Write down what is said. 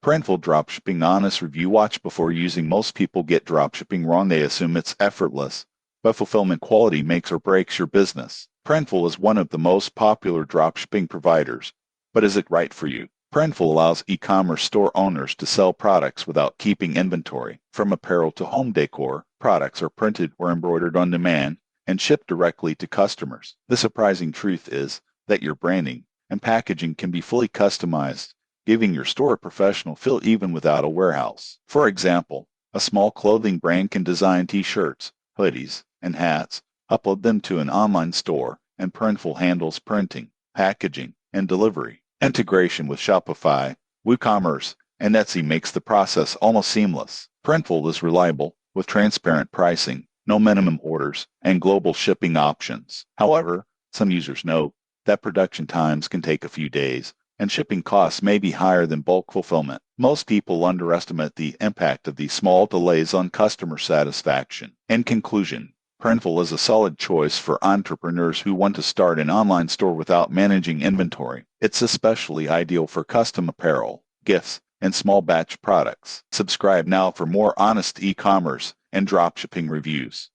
Printful Dropshipping Honest Review. Watch before using. Most people get dropshipping wrong. They assume it's effortless, but fulfillment quality makes or breaks your business. Printful is one of the most popular dropshipping providers, but is it right for you? Printful allows e-commerce store owners to sell products without keeping inventory. From apparel to home decor, products are printed or embroidered on demand and shipped directly to customers. The surprising truth is that your branding and packaging can be fully customized, giving your store a professional feel even without a warehouse. For example, a small clothing brand can design t-shirts, hoodies, and hats, upload them to an online store, and Printful handles printing, packaging, and delivery. Integration with Shopify, WooCommerce, and Etsy makes the process almost seamless. Printful is reliable, with transparent pricing, no minimum orders, and global shipping options. However, some users note that production times can take a few days, and shipping costs may be higher than bulk fulfillment. Most people underestimate the impact of these small delays on customer satisfaction. In conclusion, Printful is a solid choice for entrepreneurs who want to start an online store without managing inventory. It's especially ideal for custom apparel, gifts, and small batch products. Subscribe now for more honest e-commerce and dropshipping reviews.